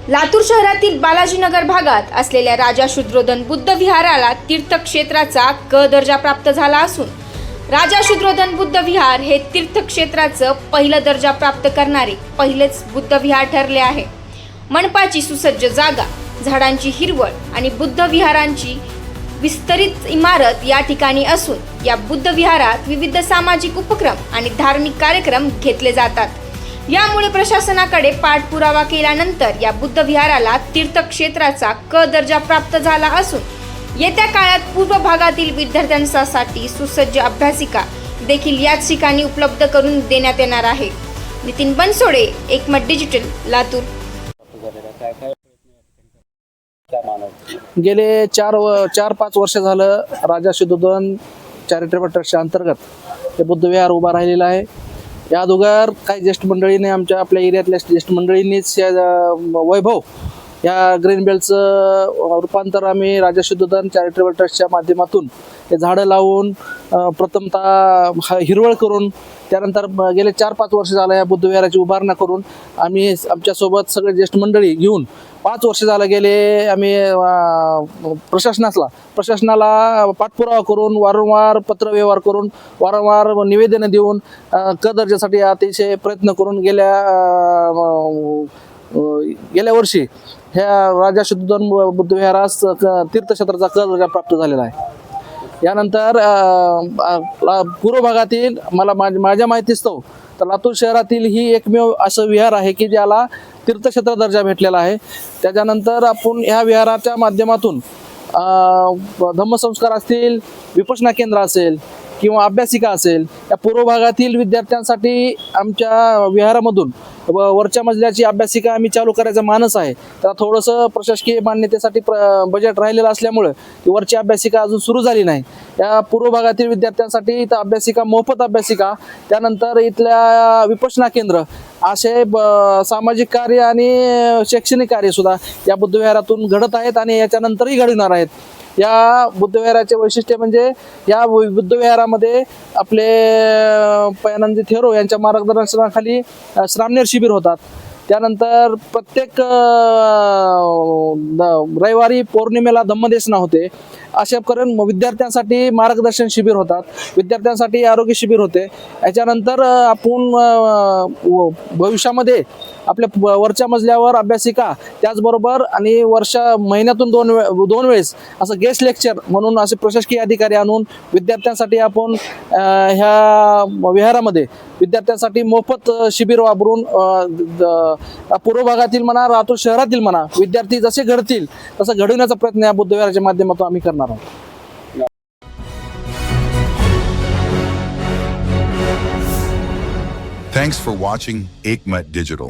लातूर शहरातील बालाजीनगर भागात असलेल्या राजा शुद्रोधन बुद्ध विहाराला तीर्थक्षेत्राचा क दर्जा प्राप्त झाला असून राजा शुद्रोधन बुद्ध विहार हे तीर्थक्षेत्राचं पहिला दर्जा प्राप्त करणारे पहिलेच बुद्ध विहार ठरले आहे। मनपाची सुसज्ज जागा, झाडांची हिरवळ आणि बुद्ध विहारांची विस्तरित इमारत या ठिकाणी असून या बुद्ध विहारात विविध सामाजिक उपक्रम आणि धार्मिक कार्यक्रम घेतले जातात। यामुळे प्रशासनाकडे पाठपुरावा केल्यानंतर या बुद्ध विहाराला तीर्थक्षेत्राचा क दर्जा प्राप्त झाला असून येत्या काळात पूर्व भागातील विद्यार्थ्यांसाठी सुसज्ज अभ्यासिका देखील याच ठिकाणी उपलब्ध करून देण्यात येणार आहे। नितीन बनसोडे, एकमत डिजिटल, लातूर। गेले 4-5 वर्ष झालं राजा शुद्रोधन चॅरिटेबल ट्रस्टच्या अंतर्गत हे बुद्ध विहार उभा राहिलेला आहे। या अगोदर काही ज्येष्ठ मंडळीने आपल्या एरियातल्या ज्येष्ठ मंडळींनीच वैभव या ग्रीन बेल्टचं रूपांतर आम्ही राजा शुद्रोधन चॅरिटेबल ट्रस्टच्या माध्यमातून हे झाडं लावून प्रथमतः हिरवळ करून त्यानंतर गेले 4-5 वर्ष झालं या बुद्ध विहाराची उभारणा करून आम्ही आमच्यासोबत सगळे ज्येष्ठ मंडळी घेऊन 5 वर्ष झालं गेले आम्ही प्रशासनाला पाठपुरावा करून वारंवार पत्रव्यवहार करून वारंवार निवेदनं देऊन क दर्जासाठी अतिशय प्रयत्न करून गेल्या वर्षी ह्या राजा शुद्रोधन बुद्ध विहारास तीर्थक्षेत्राचा क दर्जा प्राप्त झालेला आहे। यानंतर पूर्व भागातील माझ्या माहितीस्तव तर लातूर शहरातील ही एकमेव असं विहार आहे की ज्याला तीर्थक्षेत्र दर्जा भेटलेला आहे। त्याच्यानंतर आपण ह्या विहाराच्या माध्यमातून धम्मसंस्कार असतील, विपश्यना केंद्र असेल किंवा अभ्यासिका असेल या पूर्व भागातील विद्यार्थ्यांसाठी आमच्या विहारामधून वरच्या मजल्याची अभ्यासिका आम्ही चालू करायचा मानस आहे। तर थोडंसं प्रशासकीय मान्यतेसाठी बजेट राहिलेलं असल्यामुळे ती वरची अभ्यासिका अजून सुरू झाली नाही। या पूर्व भागातील विद्यार्थ्यांसाठी इथं अभ्यासिका, मोफत अभ्यासिका, त्यानंतर इथल्या विपश्यना केंद्र असे सामाजिक कार्य आणि शैक्षणिक कार्य सुद्धा या बुद्ध विहारातून घडत आहेत आणि याच्यानंतरही घडणार आहेत। या बुद्ध विहाराचे वैशिष्ट्य म्हणजे या बुद्ध विहारामध्ये आपले पयानंद थेरो यांच्या मार्गदर्शनाखाली श्रामणेर शिबिर होतात। त्यानंतर प्रत्येक रविवारी पौर्णिमेला धम्मदेसना होते। अशा करून विद्यार्थ्यांसाठी मार्गदर्शन शिबिर होतात, विद्यार्थ्यांसाठी आरोग्य शिबिर होते। याच्यानंतर आपण भविष्यामध्ये आपल्या वरच्या मजल्यावर अभ्यासिका त्याचबरोबर आणि महिन्यातून दोन वेळेस असं गेस्ट लेक्चर म्हणून असे प्रशासकीय अधिकारी आणून विद्यार्थ्यांसाठी आपण ह्या विहारामध्ये विद्यार्थ्यांसाठी मोफत शिबिर वापरून पूर्व भागातील म्हणा, लातूर शहरातील म्हणा, विद्यार्थी जसे घडतील तसं घडवण्याचा प्रयत्न या बुद्ध विहाराच्या माध्यमातून आम्ही करणार आहोत। Thanks for watching Ekmat Digital.